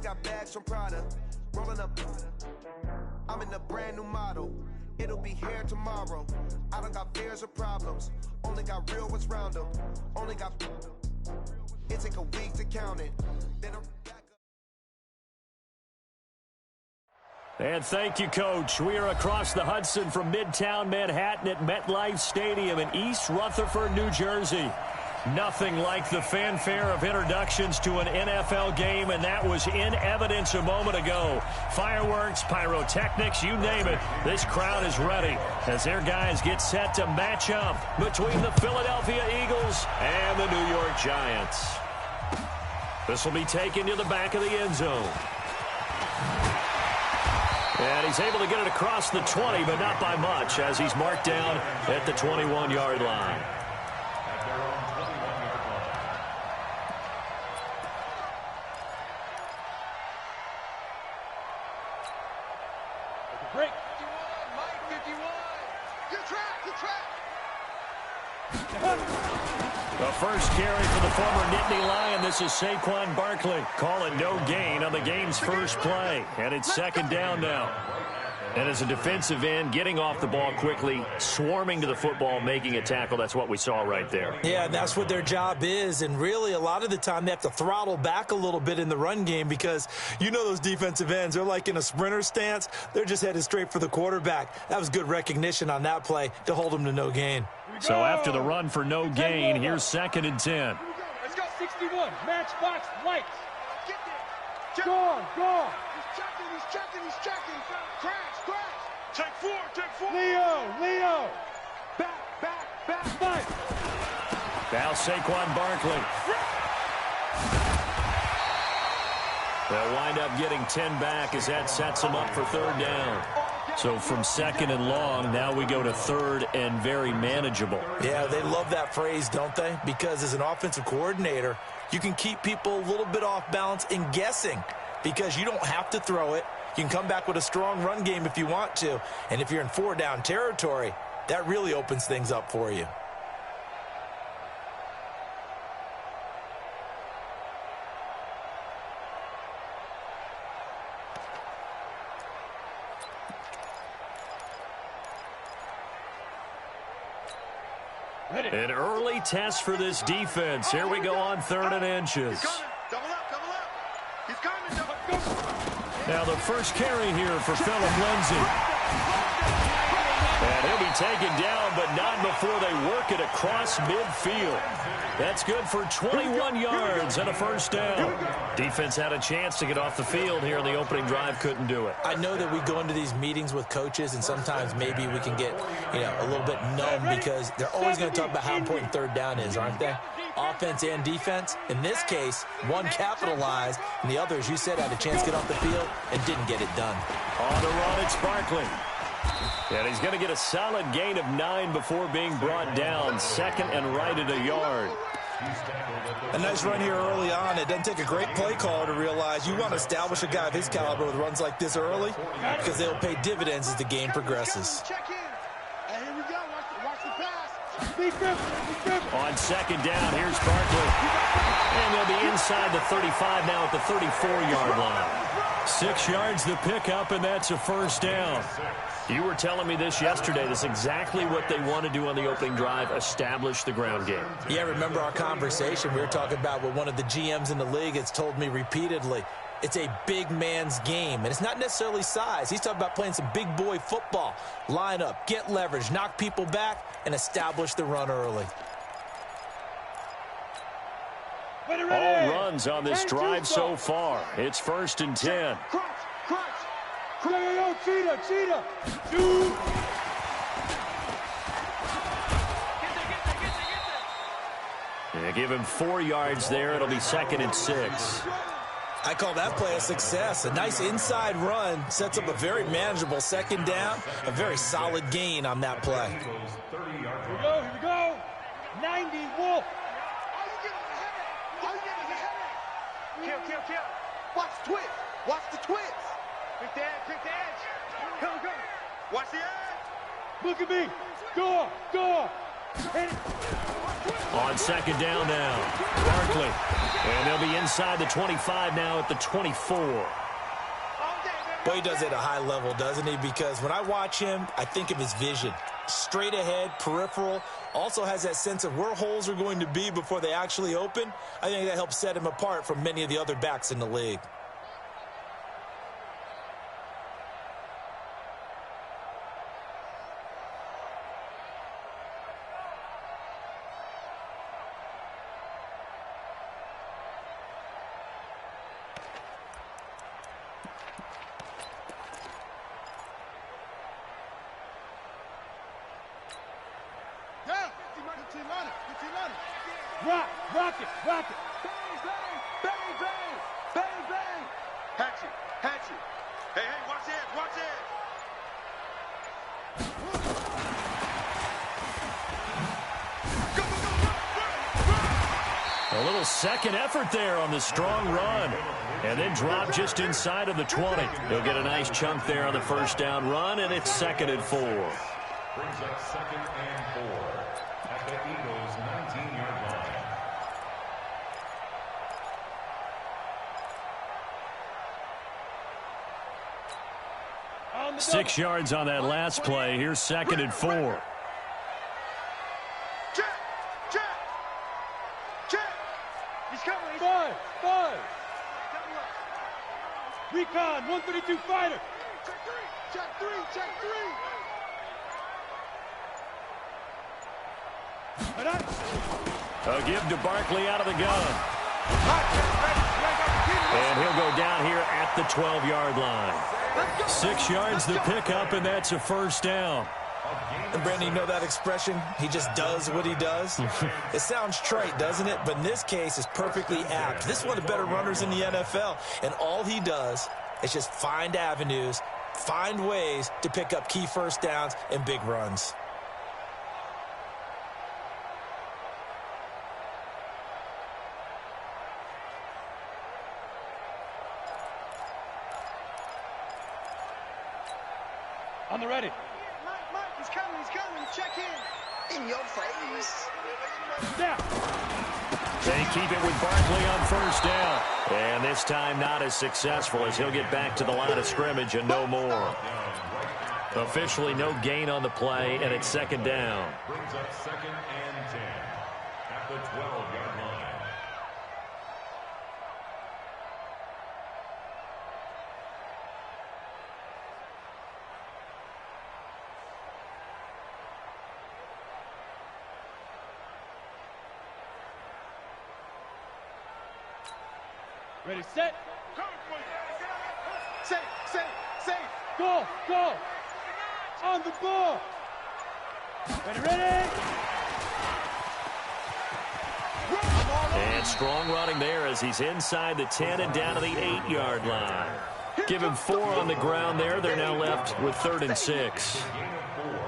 just got bags from Prada. Rolling up. I'm in a brand new model. It'll be here tomorrow. I don't got fears or problems. Only got real ones round them. Only got. It take a week to count it. Then I'm back up. And thank you, Coach. We are across the Hudson from Midtown Manhattan at MetLife Stadium in East Rutherford, New Jersey. Nothing like the fanfare of introductions to an NFL game, and that was in evidence a moment ago. Fireworks, pyrotechnics, you name it. This crowd is ready as their guys get set to match up between the Philadelphia Eagles and the New York Giants. This will be taken to the back of the end zone. And he's able to get it across the 20, but not by much, as he's marked down at the 21-yard line. Break. 51, Mike 51. Good track, good track. The first carry for the former Nittany Lion. This is Saquon Barkley calling no gain on the game's first play. And it's second down now. And as a defensive end, getting off the ball quickly, swarming to the football, making a tackle, that's what we saw right there. Yeah, that's what their job is. And really, a lot of the time, they have to throttle back a little bit in the run game because you know those defensive ends, they're like in a sprinter stance. They're just headed straight for the quarterback. That was good recognition on that play to hold them to no gain. So after the run for no gain, here's 2nd and 10. Let's go, 61. Matchbox lights. Get there. Go on, go on. He's checking. Crash. Take four. Leo. Back. 5. Now Saquon Barkley. They'll wind up getting 10 back as that sets them up for 3rd down. So from 2nd and long, now we go to 3rd and very manageable. Yeah, they love that phrase, don't they? Because as an offensive coordinator, you can keep people a little bit off balance in guessing because you don't have to throw it. You can come back with a strong run game if you want to. And if you're in 4-down territory, that really opens things up for you. An early test for this defense. Here we go on 3rd and inches. Double up. He's coming. Now the first carry here for Phillip Lindsay. And he'll be taken down, but not before they work it across midfield. That's good for 21 yards and a 1st down. Defense had a chance to get off the field here in the opening drive, couldn't do it. I know that we go into these meetings with coaches, and sometimes maybe we can get, a little bit numb because they're always going to talk about how important 3rd down is, aren't they? Offense and defense. In this case, one capitalized, and the other, as you said, had a chance to get off the field and didn't get it done. On the run, it's Barkley. And he's going to get a solid gain of 9 before being brought down. 2nd and right at a yard. A nice run here early on. It doesn't take a great play caller to realize you want to establish a guy of his caliber with runs like this early because they'll pay dividends as the game progresses. Check in. And here we go. Watch the pass. On 2nd down, here's Barkley. And they'll be inside the 35 now at the 34-yard line. 6 yards the pickup, and that's a 1st down. You were telling me this yesterday. This is exactly what they want to do on the opening drive, establish the ground game. Yeah, remember our conversation we were talking about with one of the GMs in the league has told me repeatedly. It's a big man's game, and it's not necessarily size. He's talking about playing some big boy football. Line up, get leverage, knock people back, and establish the run early. All runs on this drive so far. It's 1st and 10. Cheetah. They give him 4 yards there. It'll be 2nd and 6. I call that play a success. A nice inside run sets up a very manageable 2nd down. A very solid gain on that play. Here we go. 90 Wolf. Kill. Watch the twist. Quick the edge. Come. Watch the edge. Look at me. Go on. Hit it. On second down now, Barkley. And they'll be inside the 25 now at the 24. Boy, he does it at a high level, doesn't he? Because when I watch him, I think of his vision. Straight ahead, peripheral, also has that sense of where holes are going to be before they actually open. I think that helps set him apart from many of the other backs in the league. Rock it. Bang, bang, bang, bang, bang, bang. Hatchet. Hey, watch it. A little second effort there on the strong run. And then drop just inside of the 20. He'll get a nice chunk there on the first down run, and it's 2nd and 4. Brings up 2nd and 4 at the Eagles' 19-yard line. 6 yards on that last play. Here's 2nd and 4. Check. He's coming. Five. Recon, 132 fighter. Check three. A give to Barkley out of the gun. And he'll go down here at the 12-yard line. 6 yards the pickup, and that's a first down. And Brandon, you know that expression? He just does what he does. It sounds trite, doesn't it? But in this case, it's perfectly apt. This is one of the better runners in the NFL. And all he does is just find avenues, find ways to pick up key first downs and big runs. On the ready. Mike, he's coming. Check in your face. Down. They keep it with Barkley on first down. And this time not as successful as he'll get back to the line of scrimmage and no more. Officially no gain on the play, and it's 2nd down. Brings up 2nd and 10 at the 12-yard line. Ready, set. Safe. Go. On the ball. Ready. And strong running there as he's inside the 10 and down to the 8-yard line. Give him 4 on the ground there. They're now left with 3rd and 6.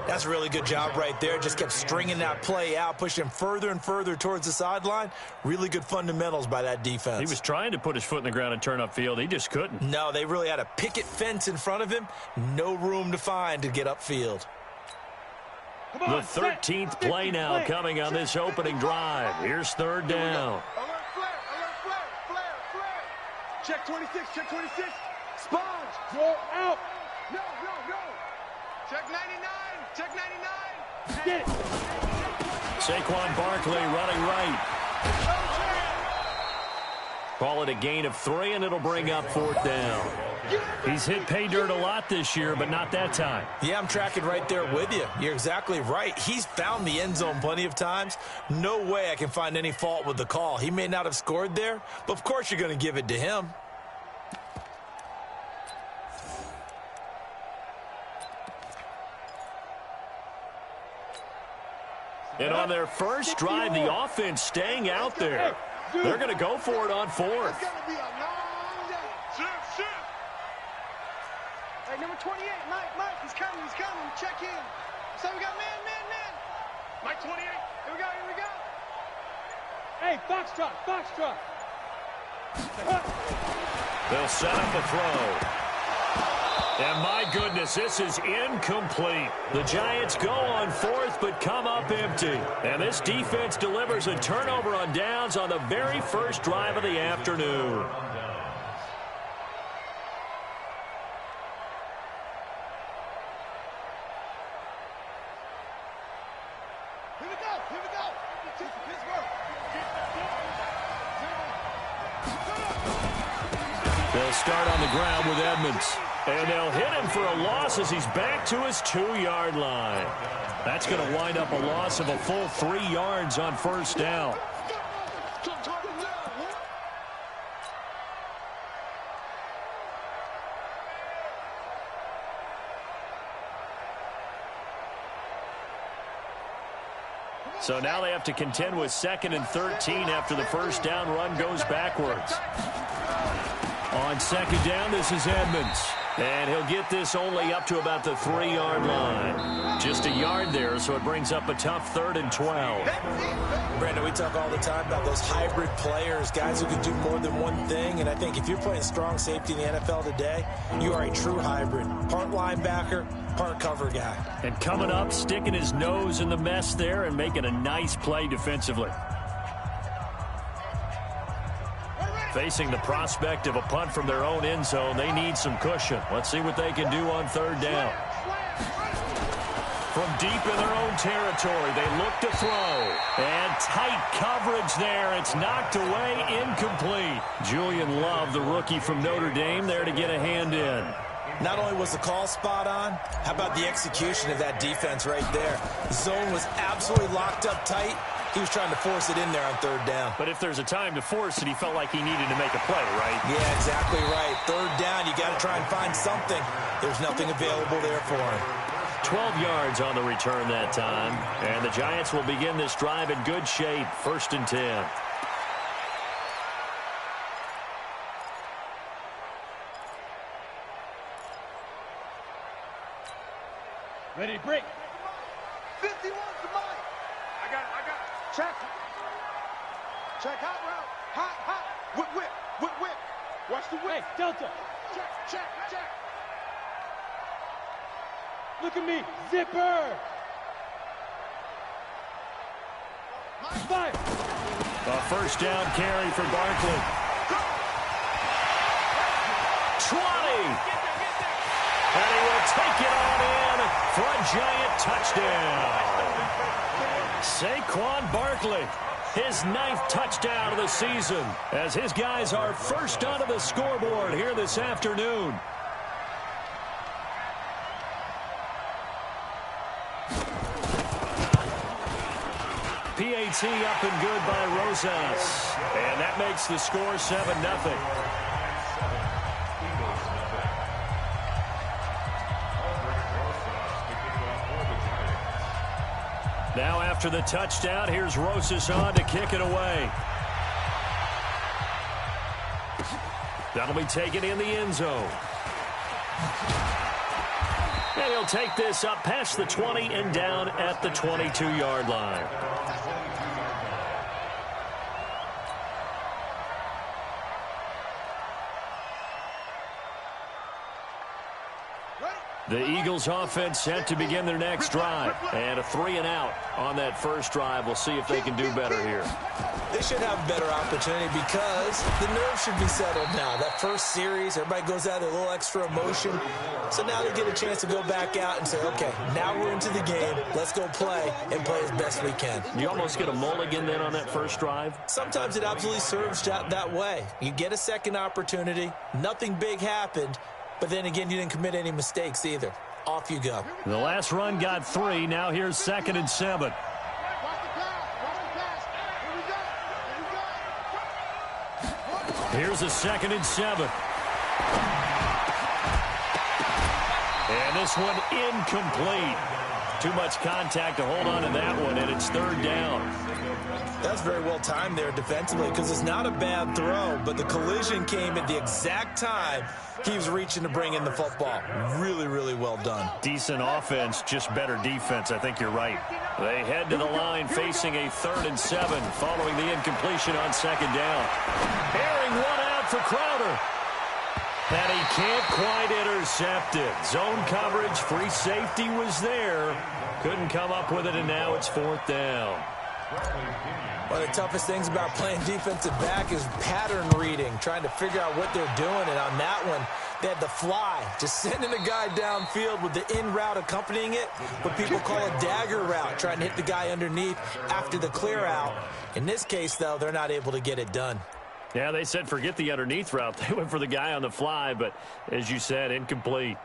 That's a really good job right there. Just kept stringing that play out, pushing him further and further towards the sideline. Really good fundamentals by that defense. He was trying to put his foot in the ground and turn upfield. He just couldn't. No, they really had a picket fence in front of him. No room to find to get upfield. The 13th play now coming on this opening drive. Here's 3rd down. Alert flare. Check 26. Sponge. Draw out. No. Check 99. Get it. Saquon Barkley running right. Call it a gain of 3, and it'll bring up 4th down. He's hit pay dirt a lot this year, but not that time. Yeah, I'm tracking right there with you. You're exactly right. He's found the end zone plenty of times. No way I can find any fault with the call. He may not have scored there, but of course you're going to give it to him. And on their first drive, the offense staying out there. They're going to go for it on 4th. It's gonna be a long day. Shift. Hey, number 28, Mike, he's coming. Check in. So we got man. Mike 28. Here we go. Hey, Foxtrot. They'll set up the throw. And my goodness, this is incomplete. The Giants go on fourth but come up empty. And this defense delivers a turnover on downs on the very first drive of the afternoon. They'll start on the ground with Edmonds. And they'll hit him for a loss as he's back to his 2-yard line. That's going to wind up a loss of a full 3 yards on first down. So now they have to contend with 2nd and 13 after the first down run goes backwards. On 2nd down, this is Edmonds. And he'll get this only up to about the 3-yard line. Just a yard there, so it brings up a tough 3rd and 12. Brandon, we talk all the time about those hybrid players, guys who can do more than one thing. And I think if you're playing strong safety in the NFL today, you are a true hybrid. Part linebacker, part cover guy. And coming up, sticking his nose in the mess there and making a nice play defensively. Facing the prospect of a punt from their own end zone, they need some cushion. Let's see what they can do on 3rd down. From deep in their own territory, they look to throw. And tight coverage there. It's knocked away, incomplete. Julian Love, the rookie from Notre Dame, there to get a hand in. Not only was the call spot on, how about the execution of that defense right there? The zone was absolutely locked up tight. He was trying to force it in there on 3rd down. But if there's a time to force it, he felt like he needed to make a play, right? Yeah, exactly right. 3rd down, you got to try and find something. There's nothing available there for him. 12 yards on the return that time. And the Giants will begin this drive in good shape. 1st and 10. Ready to break. 51 to Mike. I got it. Check. Check hot route. Hot. Whip. Watch the whip. Hey, Delta. Check. Look at me. Zipper. Fire. A first down carry for Barkley. 20. And he will take it on in for a Giant touchdown. Saquon Barkley, his 9th touchdown of the season, as his guys are first onto the scoreboard here this afternoon. PAT up and good by Rosas. And that makes the score 7-0. Now after the touchdown, here's Rosas on to kick it away. That'll be taken in the end zone. And he'll take this up past the 20 and down at the 22-yard line. The Eagles offense set to begin their next drive. And a 3-and-out on that first drive. We'll see if they can do better here. They should have a better opportunity because the nerves should be settled now. That first series, everybody goes out with a little extra emotion. So now they get a chance to go back out and say, okay, now we're into the game. Let's go play and play as best we can. You almost get a mulligan then on that first drive? Sometimes it absolutely serves that way. You get a second opportunity. Nothing big happened. But then again, you didn't commit any mistakes either. Off you go. The last run got 3. Now here's 2nd and 7. Here's a 2nd and 7. And this one incomplete. Too much contact to hold on to that one, and it's 3rd down. That's very well timed there defensively because it's not a bad throw, but the collision came at the exact time he was reaching to bring in the football. Really, really well done. Decent offense, just better defense. I think you're right. They head to the line facing a 3rd and 7 following the incompletion on 2nd down. Airing one out for Crowder. And he can't quite intercept it. Zone coverage, free safety was there. Couldn't come up with it, and now it's 4th down. One of the toughest things about playing defensive back is pattern reading, trying to figure out what they're doing. And on that one, they had the fly, just sending a guy downfield with the in route accompanying it, what people call a dagger route, trying to hit the guy underneath after the clear out. In this case, though, they're not able to get it done. Yeah, they said forget the underneath route. They went for the guy on the fly, but as you said, incomplete.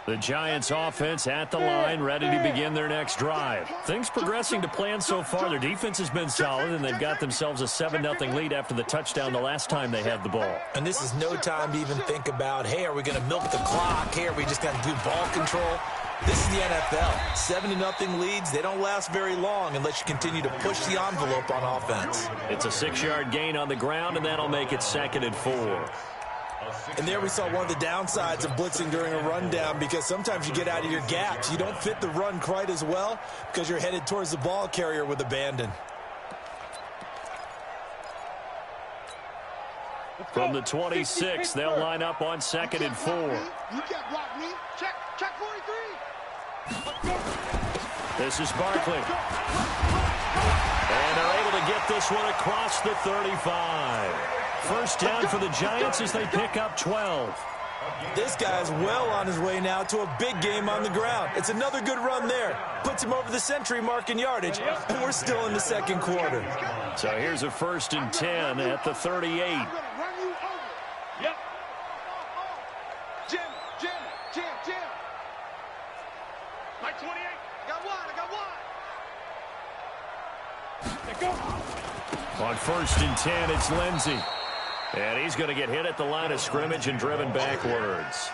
The Giants offense at the line, ready to begin their next drive. Things progressing to plan so far. Their defense has been solid, and they've got themselves a 7-0 lead after the touchdown the last time they had the ball. And this is no time to even think about, hey, are we going to milk the clock? Hey, are we just going to do ball control? This is the NFL. 7-0 leads, they don't last very long unless you continue to push the envelope on offense. It's a 6-yard gain on the ground, and that'll make it 2nd and 4. And there we saw one of the downsides of blitzing during a rundown, because sometimes you get out of your gaps. You don't fit the run quite as well because you're headed towards the ball carrier with abandon. From the 26, they'll line up on 2nd and 4. You can't block me. Check 43. This is Barkley. And they're able to get this one across the 35. First down for the Giants as they pick up 12. This guy's well on his way now to a big game on the ground. It's another good run there. Puts him over the century mark in yardage, and we're still in the 2nd quarter. So here's a 1st and 10 at the 38. Yep. Jim. Like 28. I got one. On 1st and 10, it's Lindsey. And he's going to get hit at the line of scrimmage and driven backwards.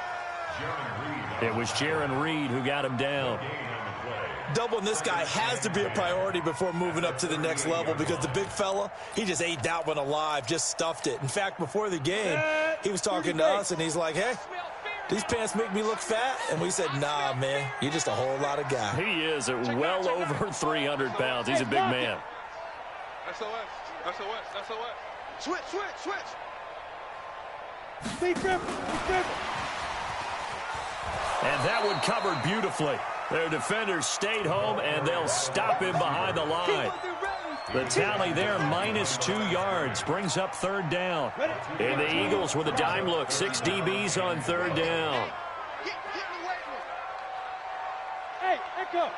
It was Jaron Reed who got him down. Doubling this guy has to be a priority before moving up to the next level, because the big fella, he just ate that one alive, just stuffed it. In fact, before the game, he was talking to us, and he's like, hey, these pants make me look fat. And we said, nah, man, you're just a whole lot of guy. He is at well over 300 pounds. He's a big man. SOS. Switch. And that one covered beautifully. Their defenders stayed home, and they'll stop him behind the line. The tally there, -2 yards, brings up 3rd down. And the Eagles with a dime look, 6 DBs on 3rd down. Hey, echo.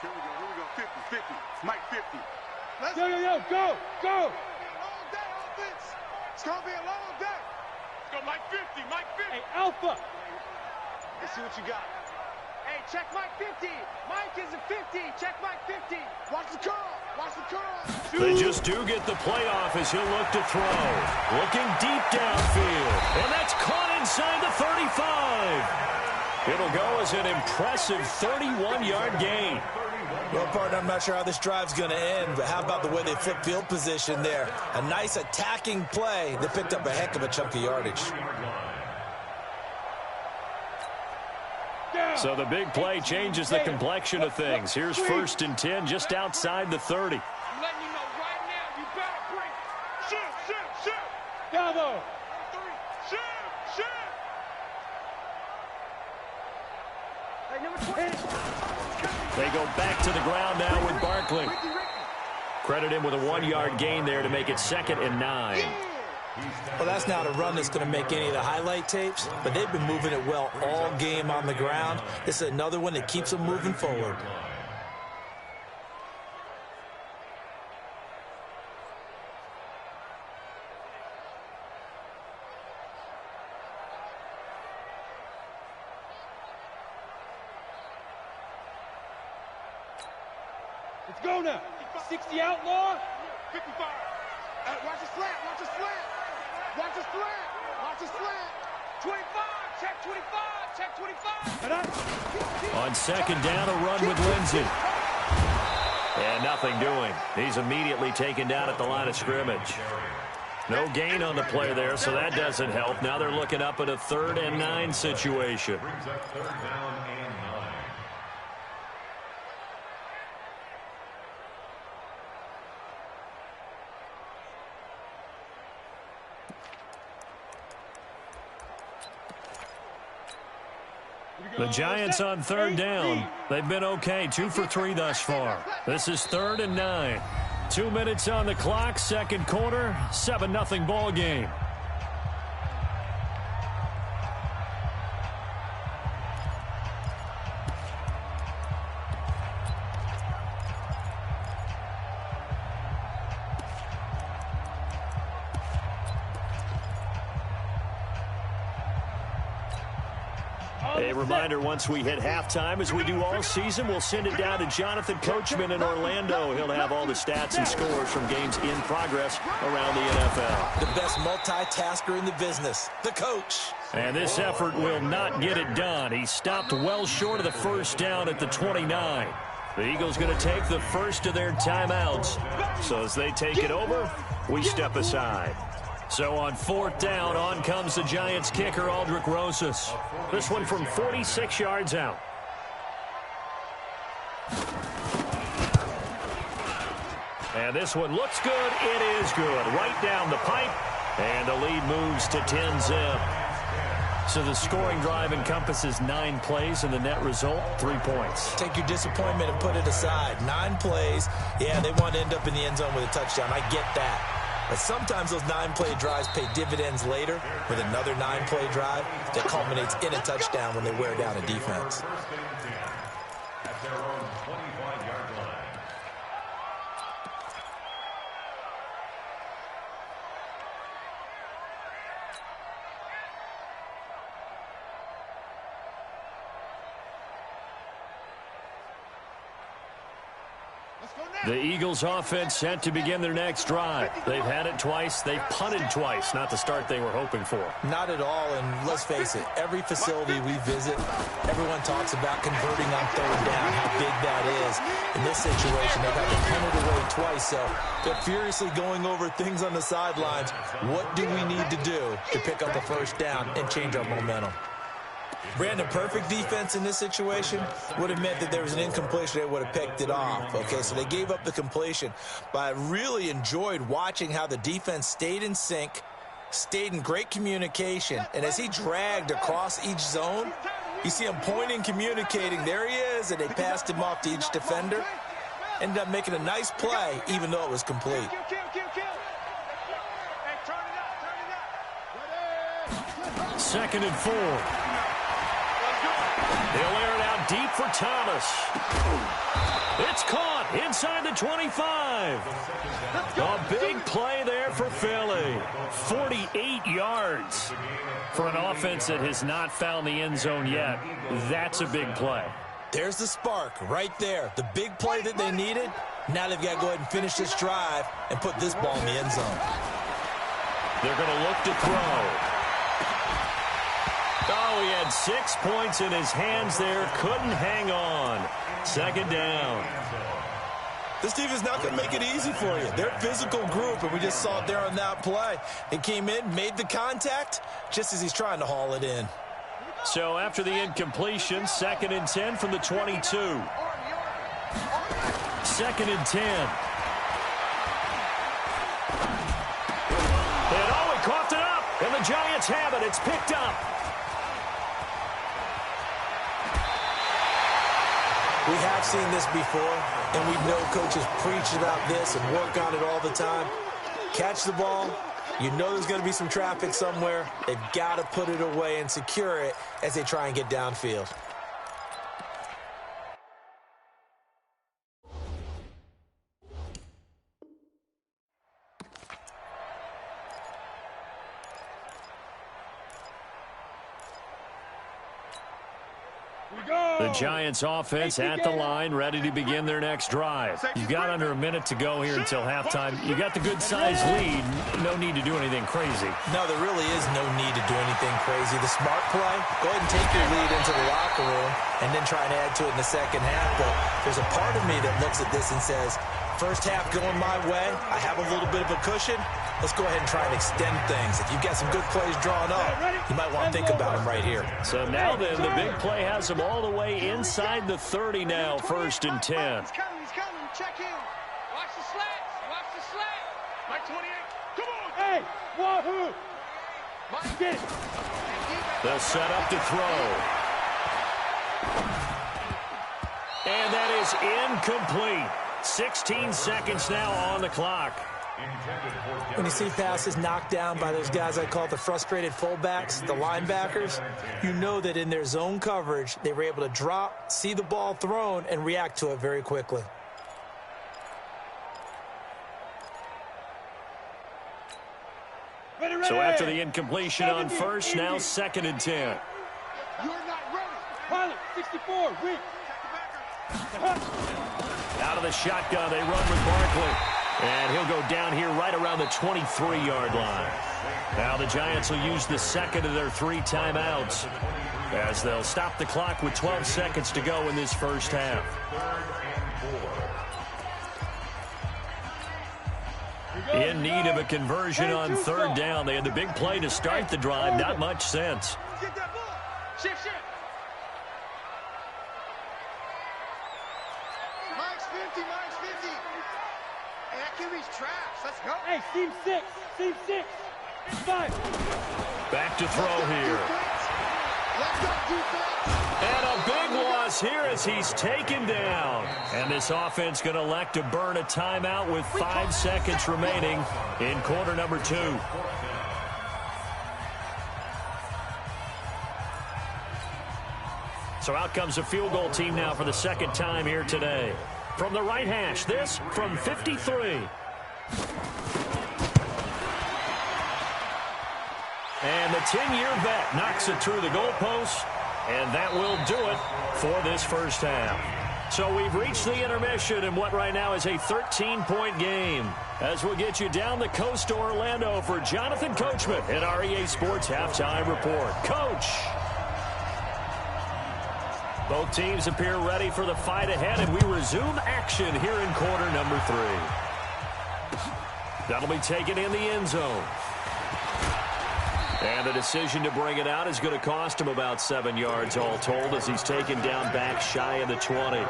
Here we go. 50. Mike 50. Go. Long day, offense. It's going to be a long day. Let's go, Mike 50. Hey, Alpha. Let's see what you got. Hey, check Mike 50. Mike is a 50. Check Mike 50. Watch the curl. They just do get the playoff as he'll look to throw. Looking deep downfield. And that's caught inside the 35. It'll go as an impressive 31-yard gain. Well, partner, I'm not sure how this drive's going to end, but how about the way they flip field position there? A nice attacking play. They picked up a heck of a chunk of yardage. So the big play changes the complexion of things. Here's 1st and 10 just outside the 30. I'm letting you know right now, you better bring. Shoot. Bravo. Shoot. Hey, number 20. They go back to the ground now with Barkley. Credit him with a 1-yard gain there to make it 2nd and 9. Well, that's not a run that's going to make any of the highlight tapes, but they've been moving it well all game on the ground. This is another one that keeps them moving forward. Let's go now. 60 outlaw. 55. Watch the slant. Watch the slant. 25. Check 25. Check 25. On 2nd down, a run with Lindsey. And nothing doing. He's immediately taken down at the line of scrimmage. No gain on the play there, so that doesn't help. Now they're looking up at a 3rd and 9 situation. Brings up 3rd down and 9. The Giants on third down. They've been okay, 2 for 3 thus far. This is 3rd and 9. 2 minutes on the clock, second quarter, 7-0 ball game. A reminder, once we hit halftime, as we do all season, we'll send it down to Jonathan Coachman in Orlando. He'll have all the stats and scores from games in progress around the NFL. The best multitasker in the business, the coach. And this effort will not get it done. He stopped well short of the first down at the 29. The Eagles going to take the first of their timeouts. So as they take it over, we step aside. So on 4th down, on comes the Giants kicker, Aldrick Rosas. This one from 46 yards out. And this one looks good. It is good. Right down the pipe. And the lead moves to 10-zip. So the scoring drive encompasses 9 plays, and the net result, 3 points. Take your disappointment and put it aside. 9 plays. Yeah, they want to end up in the end zone with a touchdown. I get that. But sometimes those 9-play drives pay dividends later with another 9-play drive that culminates in a touchdown when they wear down a defense. At their own 25-yard line. The Eagles offense set to begin their next drive. They've had it twice. They've punted twice. Not the start they were hoping for. Not at all, and let's face it, every facility we visit, everyone talks about converting on 3rd down, how big that is. In this situation, they've had to punt it away twice, so they're furiously going over things on the sidelines. What do we need to do to pick up a first down and change our momentum? Brandon, perfect defense in this situation would have meant that there was an incompletion. They would have picked it off. Okay, so they gave up the completion. But I really enjoyed watching how the defense stayed in sync, stayed in great communication. And as he dragged across each zone, you see him pointing, communicating. There he is, and they passed him off to each defender. Ended up making a nice play, even though it was complete. 2nd and 4. They'll air it out deep for Thomas. It's caught inside the 25. A big play there for Philly. 48 yards for an offense that has not found the end zone yet. That's a big play. There's the spark right there. The big play that they needed. Now they've got to go ahead and finish this drive and put this ball in the end zone. They're going to look to throw. Oh, he had 6 points in his hands there. Couldn't hang on. 2nd down. This team is not going to make it easy for you. They're a physical group, and we just saw it there on that play. It came in, made the contact, just as he's trying to haul it in. So after the incompletion, 2nd and 10 from the 22. 2nd and 10. And oh, he coughed it up, and the Giants have it. It's picked up. We have seen this before, and we know coaches preach about this and work on it all the time. Catch the ball. You know there's going to be some traffic somewhere. They've got to put it away and secure it as they try and get downfield. The Giants offense at the line, ready to begin their next drive. You've got under a minute to go here until halftime. You got the good-sized lead. No need to do anything crazy. No, there really is no need to do anything crazy. The smart play, go ahead and take your lead into the locker room and then try and add to it in the second half. But there's a part of me that looks at this and says, first half going my way, I have a little bit of a cushion. Let's go ahead and try and extend things. If you've got some good plays drawn up, you might want to think about them right here. So now then, the big play has them all the way inside the 30 now, 1st and 10. He's coming. Check in. Watch the slats. Watch the slats. Mike 28. Come on. Hey, Wahoo. Mike, get it. They'll set up to throw. And that is incomplete. 16 seconds now on the clock. When you see passes knocked down by those guys I call the frustrated fullbacks, the linebackers, you know that in their zone coverage, they were able to drop, see the ball thrown, and react to it very quickly. So after the incompletion on first, now 2nd and 10. You're not ready. Pilot, 64, win. Out of the shotgun, they run with Barkley. And he'll go down here right around the 23-yard line. Now the Giants will use the second of their 3 timeouts as they'll stop the clock with 12 seconds to go in this first half. In need of a conversion on 3rd down. They had the big play to start the drive. Not much sense. Get that ball. Shift. Mike's 50. Hey, that QB's trash. Let's go. Hey, team 6. 5. Back to throw here. Let's go, defense. And a big loss here as he's taken down. And this offense going to elect to burn a timeout with 5 seconds remaining in quarter number 2. So out comes a field goal team now for the 2nd time here today. From the right hash, this from 53. And the 10-year vet knocks it through the goalpost, and that will do it for this first half. So we've reached the intermission in what right now is a 13-point game. As we'll get you down the coast to Orlando for Jonathan Coachman in our EA Sports Halftime Report. Coach! Both teams appear ready for the fight ahead, and we resume action here in quarter number 3. That'll be taken in the end zone. And the decision to bring it out is going to cost him about 7 yards all told as he's taken down back shy of the 20.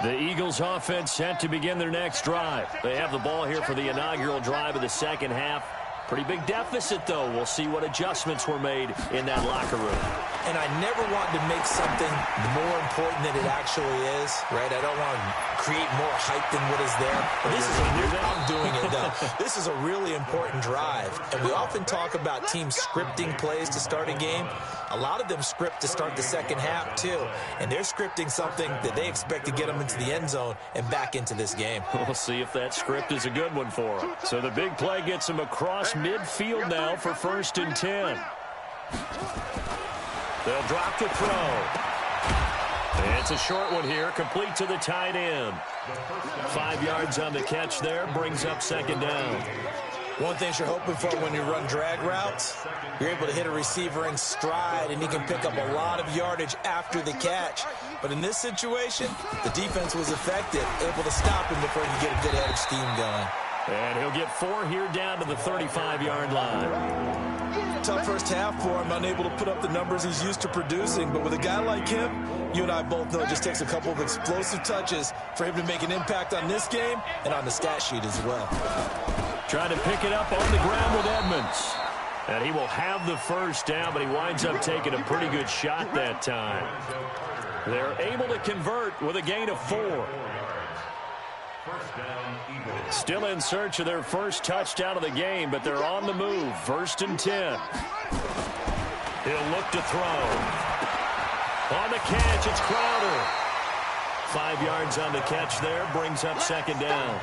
The Eagles offense set to begin their next drive. They have the ball here for the inaugural drive of the second half. Pretty big deficit, though. We'll see what adjustments were made in that locker room. And I never want to make something more important than it actually is, right? I don't want to create more hype than what is there. But this is I'm doing it, though. This is a really important drive. And we often talk about teams scripting plays to start a game. A lot of them script to start the second half, too. And they're scripting something that they expect to get them into the end zone and back into this game. We'll see if that script is a good one for them. So the big play gets them across midfield now for 1st and 10. They'll drop the throw. It's a short one here, complete to the tight end. 5 yards on the catch there, brings up 2nd down. One thing you're hoping for when you run drag routes, you're able to hit a receiver in stride, and he can pick up a lot of yardage after the catch. But in this situation, the defense was effective, able to stop him before he could get a good head of steam going. And he'll get 4 here down to the 35-yard line. Tough first half for him, unable to put up the numbers he's used to producing. But with a guy like him, you and I both know it just takes a couple of explosive touches for him to make an impact on this game and on the stat sheet as well. Trying to pick it up on the ground with Edmonds. And he will have the first down, but he winds up taking a pretty good shot that time. They're able to convert with a gain of 4. Still in search of their first touchdown of the game, but they're on the move. 1st and 10. He'll look to throw. On the catch, it's Crowder. 5 yards on the catch there, brings up 2nd down.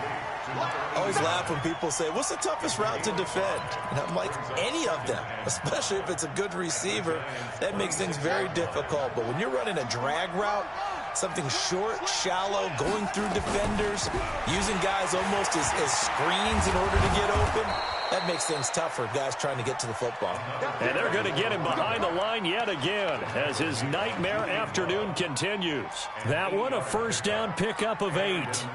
I always laugh when people say, what's the toughest route to defend? And I'm like, any of them, especially if it's a good receiver. That makes things very difficult. But when you're running a drag route, something short, shallow, going through defenders, using guys almost as screens in order to get open, that makes things tough for guys trying to get to the football. And they're going to get him behind the line yet again as his nightmare afternoon continues. That one, a 1st down pickup of 8.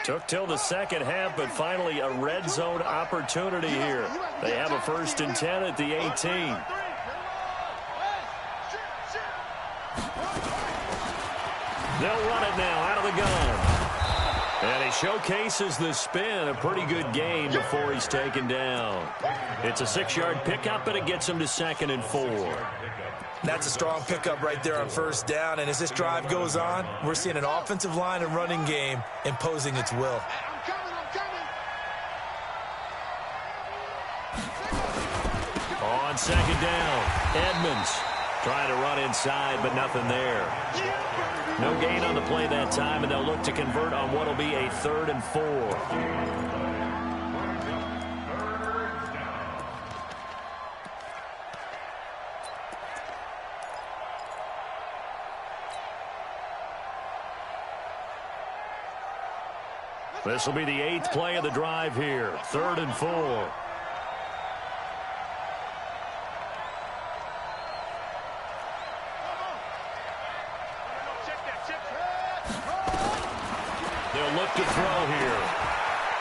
Took till the second half, but finally a red zone opportunity here. They have a 1st and 10 at the 18. They'll run it now out of the gun. And he showcases the spin, a pretty good game before he's taken down. It's a 6-yard pickup, and it gets him to 2nd and 4. That's a strong pickup right there on 1st down, and as this drive goes on, we're seeing an offensive line and running game imposing its will. On 2nd down, Edmonds trying to run inside, but nothing there. No gain on the play that time, and they'll look to convert on what will be a 3rd and 4. This will be the 8th play of the drive here. 3rd and 4. They'll look to throw here.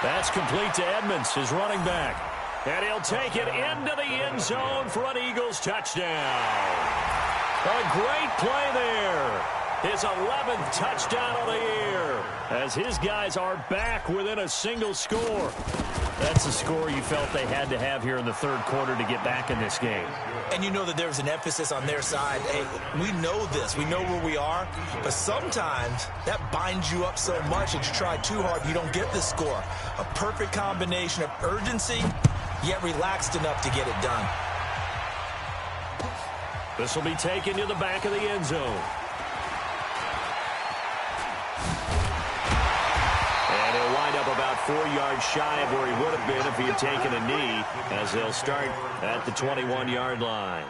That's complete to Edmonds, his running back. And he'll take it into the end zone for an Eagles touchdown. A great play there. His 11th touchdown of the year, as his guys are back within a single score. That's a score you felt they had to have here in the 3rd quarter to get back in this game. And you know that there was an emphasis on their side. Hey, we know this. We know where we are. But sometimes that binds you up so much that you try too hard, you don't get the score. A perfect combination of urgency, yet relaxed enough to get it done. This will be taken to the back of the end zone. And he'll wind up about 4 yards shy of where he would have been if he had taken a knee, as they'll start at the 21-yard line.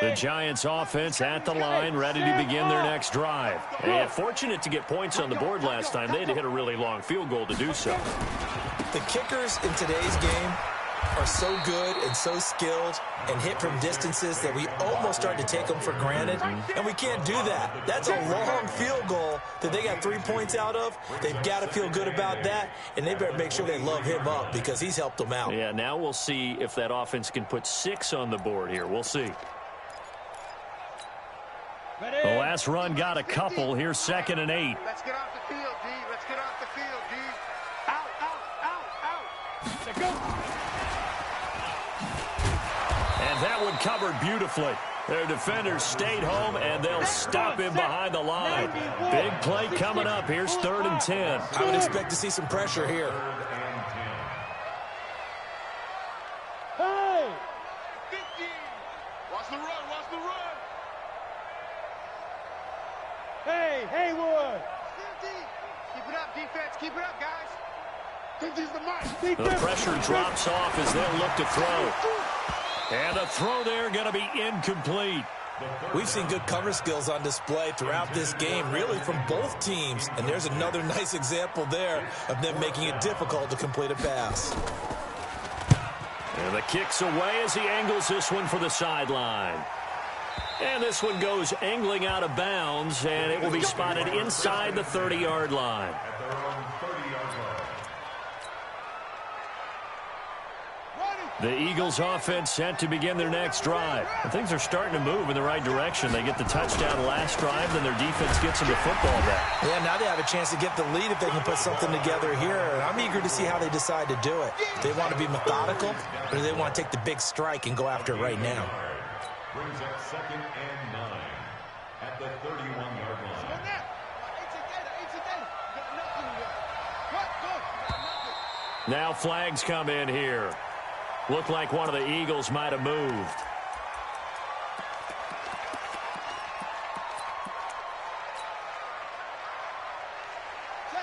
The Giants offense at the line, ready to begin their next drive. And fortunate to get points on the board last time. They had to hit a really long field goal to do so. The kickers in today's game are so good and so skilled and hit from distances that we almost start to take them for granted, and we can't do that. That's a long field goal that they got 3 points out of. They've got to feel good about that, and they better make sure they love him up because he's helped them out. Yeah, now we'll see if that offense can put 6 on the board here. We'll see. The last run got a couple. Here's 2nd and 8. Let's get off the field, D. Let's get off the field, D. Out, out, out, out. Let's go. And that one covered beautifully. Their defenders stayed home, and they'll stop him behind the line. Big play coming up. Here's 3rd and 10. I would expect to see some pressure here. Hey! 50. Watch the run, watch the run. Hey, Haywood. 50. Keep it up, defense. Keep it up, guys. 50's the mark. The pressure drops off as they'll look to throw. And the throw there going to be incomplete. We've seen good cover skills on display throughout this game, really from both teams. And there's another nice example there of them making it difficult to complete a pass. And the kick's away as he angles this one for the sideline. And this one goes angling out of bounds, and it will be spotted inside the 30-yard line. The Eagles offense set to begin their next drive. And things are starting to move in the right direction. They get the touchdown last drive, then their defense gets them the football back. Yeah, now they have a chance to get the lead if they can put something together here. And I'm eager to see how they decide to do it. Do they want to be methodical, or do they want to take the big strike and go after it right now? Brings up 2nd and 9 at the 31-yard line. Now flags come in here. Looked like one of the Eagles might have moved.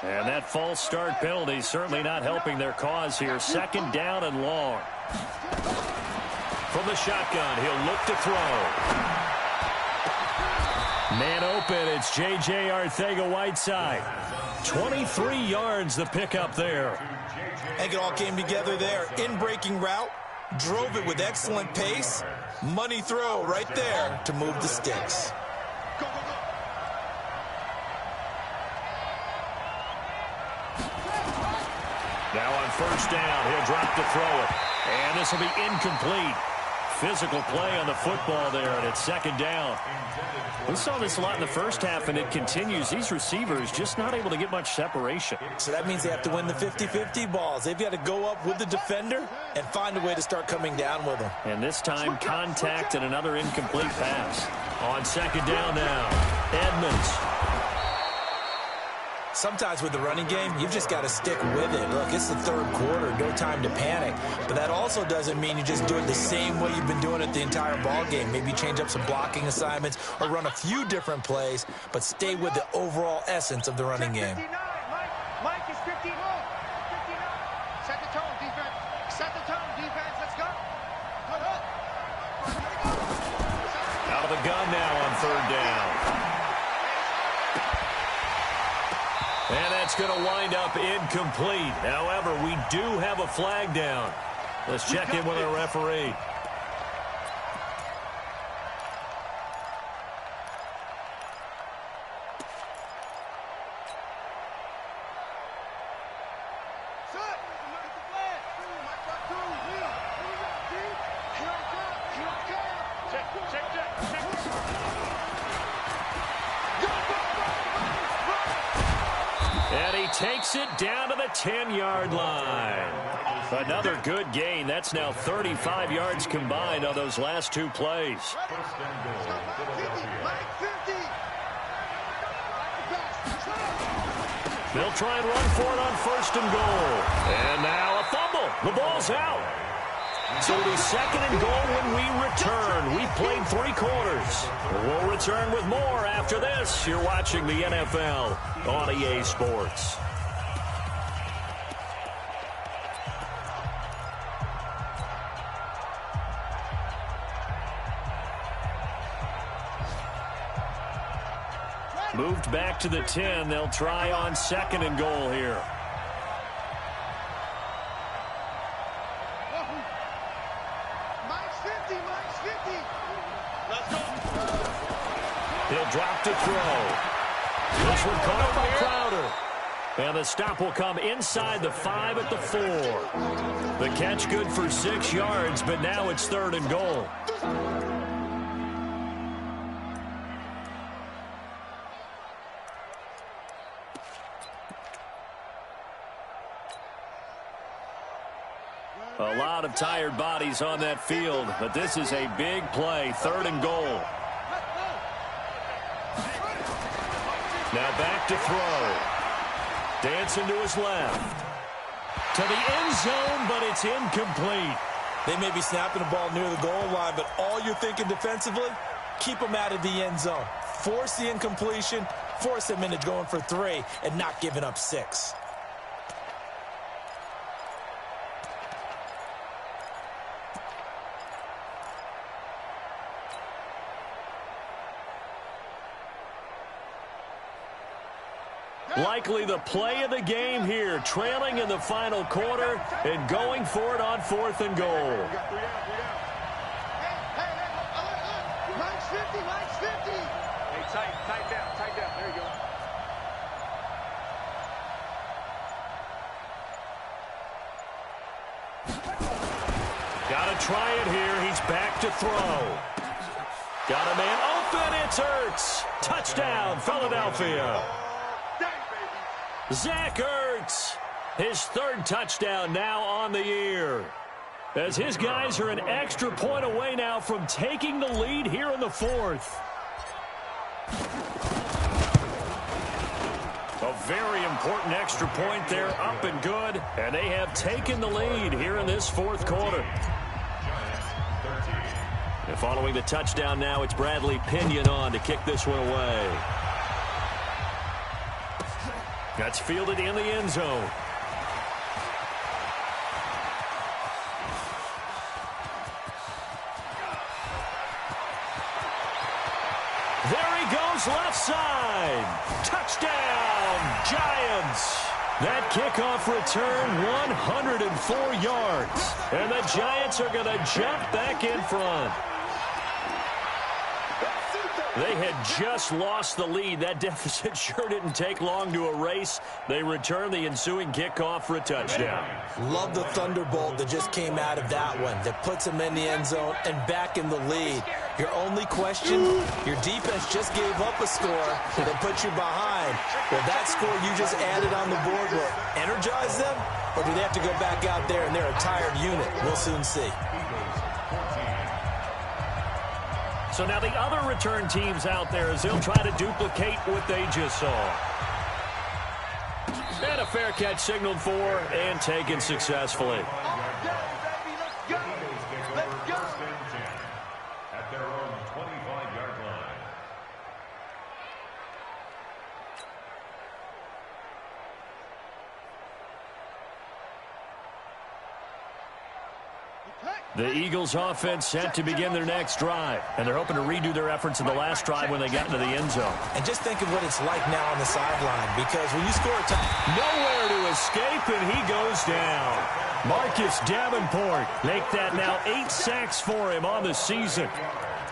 And that false start penalty certainly not helping their cause here. 2nd down and long. From the shotgun, he'll look to throw. Man open, it's J.J. Arcega-Whiteside. 23 yards the pickup there. I think it all came together there. In-breaking route, Drove it with excellent pace. Money throw right there to move the sticks. Go, go, go. Now on first down, he'll drop to throw it. And this will be incomplete. Physical play on the football there, and it's second down. We saw this a lot in the first half, and it continues. These receivers just not able to get much separation. So that means they have to win the 50-50 balls. They've got to go up with the defender and find a way to start coming down with them. And this time, contact and another incomplete pass. On second down now, Edmonds. Sometimes with the running game, you've just got to stick with it. Look, it's the third quarter, no time to panic. But that also doesn't mean you just do it the same way you've been doing it the entire ball game. Maybe change up some blocking assignments or run a few different plays, but stay with the overall essence of the running game. 59, Mike is 59. 59. Set the tone, defense. Set the tone, defense. Let's go. Cut up. Out of the gun now on third down. And that's going to wind up incomplete. However, we do have a flag down. Let's check in with our referee. Takes it down to the 10-yard line. Another good gain. That's now 35 yards combined on those last two plays. They'll try and run for it on first and goal. And now a fumble. The ball's out. So it'll be second and goal when we return. We played 3 quarters. We'll return with more after this. You're watching the NFL on EA Sports. Moved back to the 10. They'll try on second and goal here. He'll drop to throw. This one caught by Crowder. And the stop will come inside the 5 at the 4. The catch good for 6 yards, but now it's third and goal. A lot of tired bodies on that field, but this is a big play, third and goal. Now back to throw. Dancing to his left. To the end zone, but it's incomplete. They may be snapping the ball near the goal line, but all you're thinking defensively, keep them out of the end zone. Force the incompletion, force them into going for 3, and not giving up 6. Likely the play of the game here, trailing in the final quarter and going for it on fourth and goal. Hey, Mike's 50, Mike's 50. Hey, tight down. There you go. Got to try it here. He's back to throw. Got a man open. It's Ertz. Touchdown, Philadelphia. Zach Ertz, his 3rd touchdown now on the year. As his guys are an extra point away now from taking the lead here in the 4th. A very important extra point there, up and good. And they have taken the lead here in this 4th quarter. And following the touchdown now, it's Bradley Pinion on to kick this one away. That's fielded in the end zone. There he goes left side. Touchdown, Giants. That kickoff return, 104 yards. And the Giants are going to jump back in front. They had just lost the lead. That deficit sure didn't take long to erase. They return the ensuing kickoff for a touchdown. Love the thunderbolt that just came out of that one that puts them in the end zone and back in the lead. Your only question, your defense just gave up a score that put you behind. Well, that score you just added on the board will energize them, or do they have to go back out there and they're a tired unit? We'll soon see. So now the other return teams out there as they'll try to duplicate what they just saw. And a fair catch signaled for and taken successfully. At their own 25-yard line. The Eagles offense set to begin their next drive, and they're hoping to redo their efforts in the last drive when they got into the end zone. And just think of what it's like now on the sideline, because when you score a touchdown, nowhere to escape, and he goes down. Marcus Davenport make that now 8 sacks for him on the season.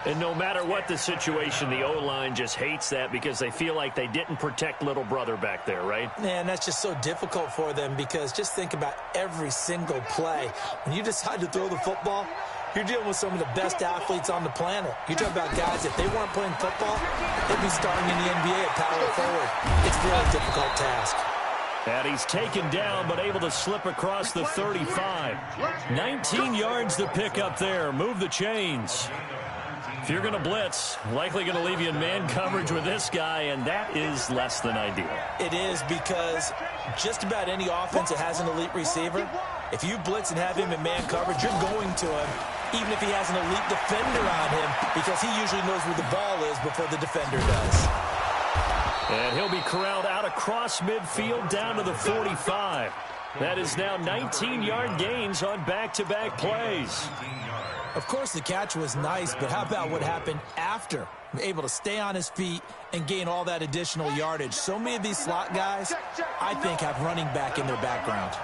And no matter what the situation, the O-line just hates that because they feel like they didn't protect little brother back there, right? Man, that's just so difficult for them because just think about every single play. When you decide to throw the football, you're dealing with some of the best athletes on the planet. You're talking about guys, if they weren't playing football, they'd be starting in the NBA at power forward. It's a really difficult task. And he's taken down but able to slip across the 35. 19 yards to pick up there. Move the chains. If you're going to blitz, likely going to leave you in man coverage with this guy, and that is less than ideal. It is because just about any offense that has an elite receiver, if you blitz and have him in man coverage, you're going to him, even if he has an elite defender on him, because he usually knows where the ball is before the defender does. And he'll be corralled out across midfield down to the 45. That is now 19-yard gains on back-to-back plays. Of course, the catch was nice, but how about what happened after? Able to stay on his feet and gain all that additional yardage. So many of these slot guys, I think, have running back in their background.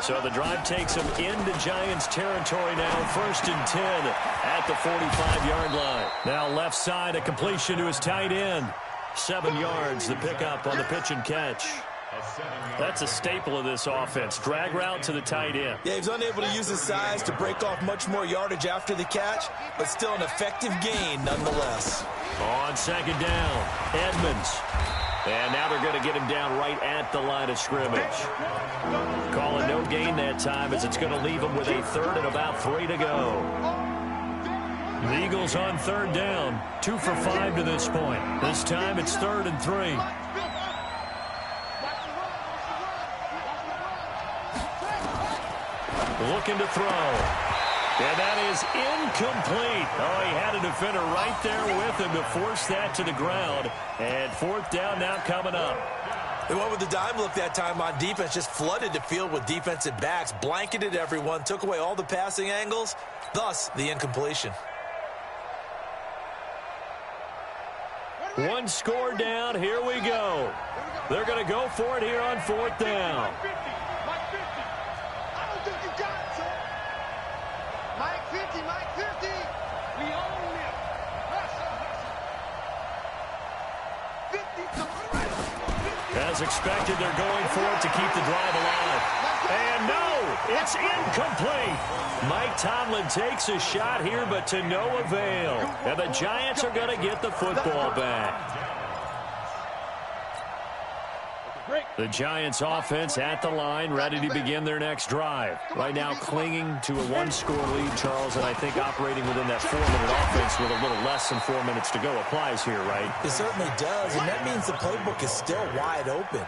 So the drive takes him into Giants territory now, 1st and 10 at the 45-yard line. Now left side, a completion to his tight end. 7 yards, the pickup on the pitch and catch. That's a staple of this offense. Drag route to the tight end. Yeah, he's unable to use his size to break off much more yardage after the catch, but still an effective gain nonetheless. On 2nd down, Edmonds. And now they're going to get him down right at the line of scrimmage. Calling no gain that time as it's going to leave him with a 3rd and about 3 to go. The Eagles on 3rd down, 2 for 5 to this point. This time it's 3rd and 3. Looking to throw. And that is incomplete. Oh, he had a defender right there with him to force that to the ground. And 4th down now coming up. They went with the dime look that time on defense, just flooded the field with defensive backs, blanketed everyone, took away all the passing angles, thus the incompletion. One score down. Here we go. They're going to go for it here on 4th down. As expected, they're going for it to keep the drive alive. And no, it's incomplete. Mike Tomlin takes a shot here, but to no avail. And the Giants are going to get the football back. The Giants offense at the line, ready to begin their next drive. Right now clinging to a 1-score lead, Charles, and I think operating within that 4-minute offense with a little less than 4 minutes to go applies here, right? It certainly does, and that means the playbook is still wide open.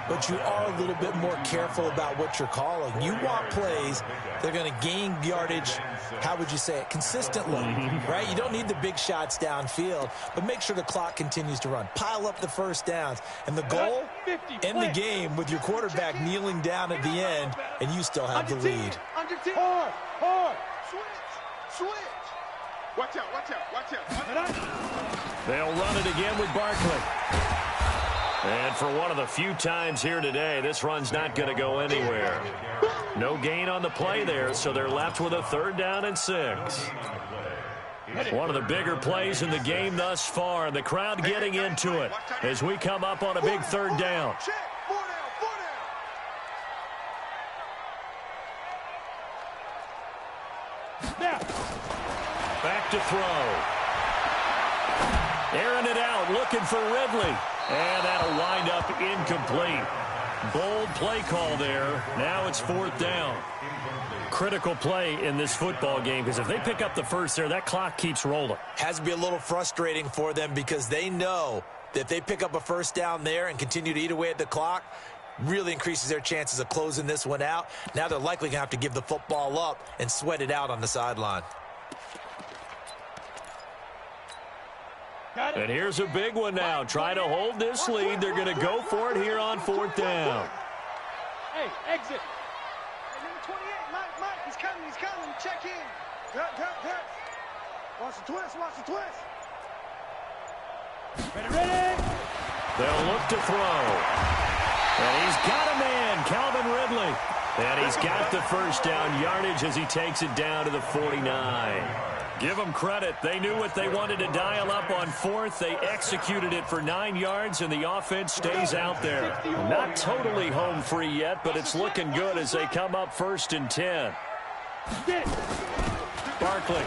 But you are a little bit more careful about what you're calling. You want plays that are going to gain yardage, how would you say it, consistently, right? You don't need the big shots downfield, but make sure the clock continues to run. Pile up the first downs. And the goal, end the game with your quarterback kneeling down at the end, and you still have the lead. Hard. Switch. Watch out. They'll run it again with Barkley. And for one of the few times here today, this run's not going to go anywhere. No gain on the play there, so they're left with a 3rd down and 6. One of the bigger plays in the game thus far, and the crowd getting into it as we come up on a big 3rd down. Back to throw. Airing it out, looking for Ridley. And that'll wind up incomplete. Bold play call there. Now it's 4th down. Critical play in this football game, because if they pick up the first there, that clock keeps rolling. Has to be a little frustrating for them because they know that if they pick up a 1st down there and continue to eat away at the clock, really increases their chances of closing this one out. Now they're likely going to have to give the football up and sweat it out on the sideline. And here's a big one now. Trying to hold this lead. They're going to go for it here on 4th down. Hey, exit. Hey, number 28, Mike, he's coming. Check in. Gut. Watch the twist. Ready. They'll look to throw. And he's got a man, Calvin Ridley. And he's got the 1st down yardage as he takes it down to the 49. Give them credit. They knew what they wanted to dial up on 4th. They executed it for 9 yards, and the offense stays out there. Not totally home free yet, but it's looking good as they come up 1st and 10. Barkley.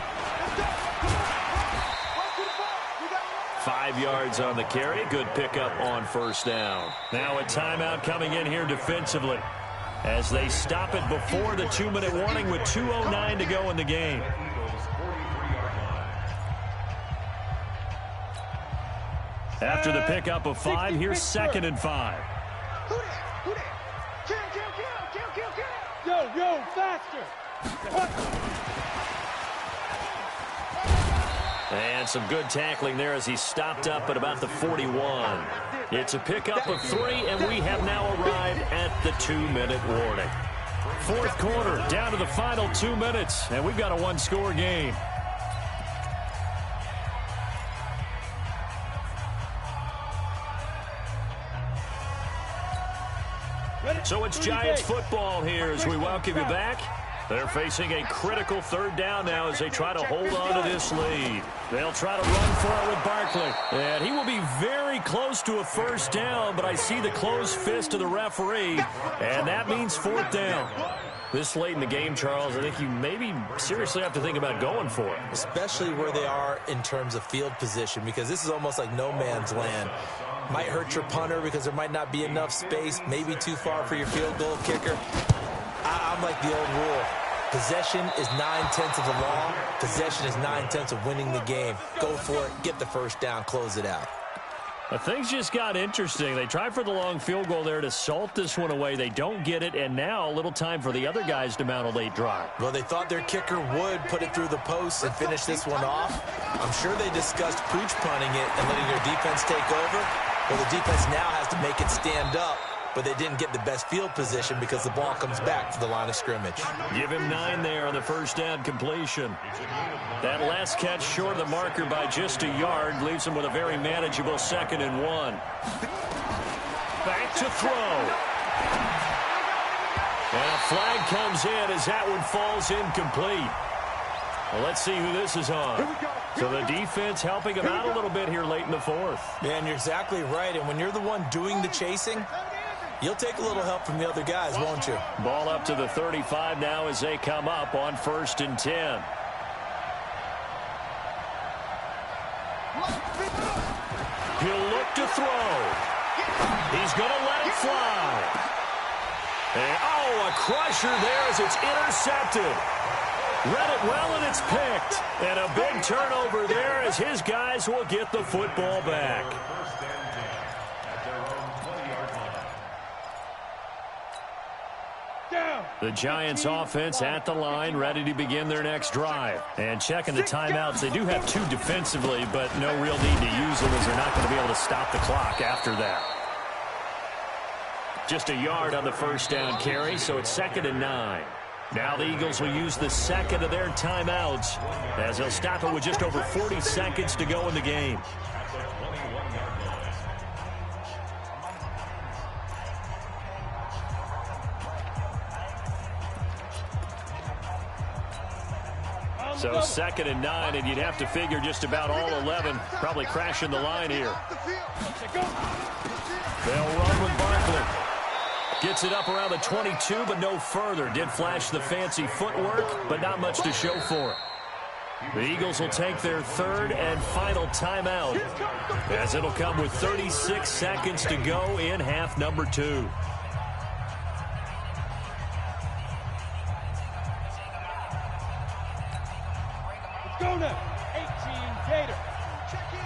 5 yards on the carry. Good pickup on 1st down. Now a timeout coming in here defensively as they stop it before the 2-minute warning with 2:09 to go in the game. After the pickup of 5, here's 2nd and 5. Who that? Kill. Yo, faster. And some good tackling there as he stopped up at about the 41. It's a pickup of 3, and we have now arrived at the 2-minute warning. 4th quarter, down to the final 2 minutes, and we've got a 1-score game. So it's Giants football here as we welcome you back. They're facing a critical 3rd down now as they try to hold on to this lead. They'll try to run for it with Barkley. And he will be very close to a 1st down, but I see the closed fist of the referee, and that means 4th down. This late in the game, Charles, I think you maybe seriously have to think about going for it. Especially where they are in terms of field position, because this is almost like no man's land. Might hurt your punter because there might not be enough space, maybe too far for your field goal kicker. I'm like the old rule. Possession is 9/10 of the law. Possession is 9/10 of winning the game. Go for it, get the 1st down, close it out. But things just got interesting. They tried for the long field goal there to salt this one away. They don't get it, and now a little time for the other guys to mount a late drive. Well, they thought their kicker would put it through the post and finish this one off. I'm sure they discussed pooch punting it and letting their defense take over. Well, the defense now has to make it stand up, but they didn't get the best field position because the ball comes back to the line of scrimmage. Give him 9 there on the 1st down completion. That last catch short of the marker by just a yard leaves him with a very manageable 2nd and 1. Back to throw. And a flag comes in as that one falls incomplete. Well, let's see who this is on. So the defense helping him out a little bit here late in the 4th. Man, you're exactly right. And when you're the one doing the chasing, you'll take a little help from the other guys, won't you? Ball up to the 35 now as they come up on 1st and 10. He'll look to throw. He's going to let it fly. And, a crusher there as it's intercepted. Read it well, and it's picked. And a big turnover there as his guys will get the football back. The Giants offense at the line, ready to begin their next drive. And checking the timeouts. They do have 2 defensively, but no real need to use them as they're not going to be able to stop the clock after that. Just a yard on the 1st down carry, so it's 2nd and 9. Now the Eagles will use the 2nd of their timeouts as they'll stop it with just over 40 seconds to go in the game. So 2nd and 9, and you'd have to figure just about all 11 probably crashing the line here. They'll run with Barkley. Gets it up around the 22, but no further. Did flash the fancy footwork, but not much to show for it. The Eagles will take their 3rd and final timeout, as it'll come with 36 seconds to go in half number 2. Let's go now. 18 Gator. Check in.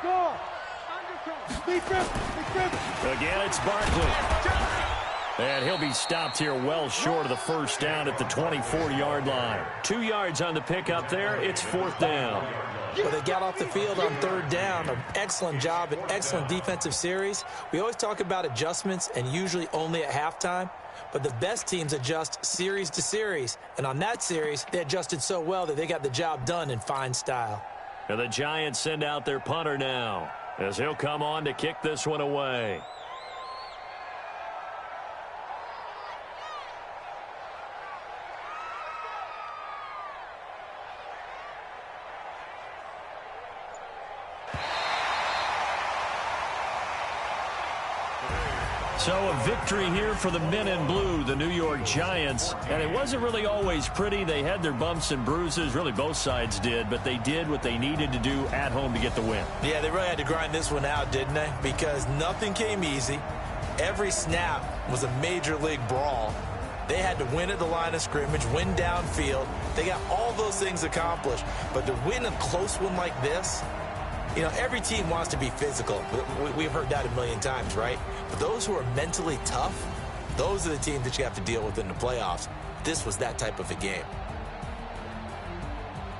Go. Again, it's Barkley. And he'll be stopped here well short of the first down at the 24-yard line. 2 yards on the pickup there. It's 4th down. Well, they got off the field on 3rd down. An excellent job, an excellent defensive series. We always talk about adjustments and usually only at halftime. But the best teams adjust series to series. And on that series, they adjusted so well that they got the job done in fine style. And the Giants send out their punter now, as he'll come on to kick this one away. So a victory here for the men in blue, the New York Giants. And it wasn't really always pretty. They had their bumps and bruises. Really, both sides did. But they did what they needed to do at home to get the win. Yeah, they really had to grind this one out, didn't they? Because nothing came easy. Every snap was a major league brawl. They had to win at the line of scrimmage, win downfield. They got all those things accomplished. But to win a close one like this, you know, every team wants to be physical. We've heard that a million times, right? But those who are mentally tough, those are the teams that you have to deal with in the playoffs. This was that type of a game.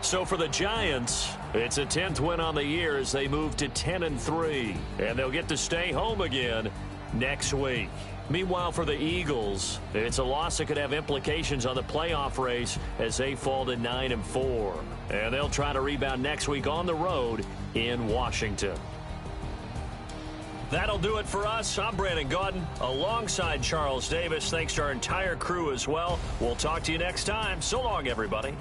So for the Giants, it's a 10th win on the year as they move to 10-3. And they'll get to stay home again next week. Meanwhile, for the Eagles, it's a loss that could have implications on the playoff race as they fall to 9-4. And they'll try to rebound next week on the road in Washington. That'll do it for us. I'm Brandon Gaudin alongside Charles Davis. Thanks to our entire crew as well. We'll talk to you next time. So long, everybody.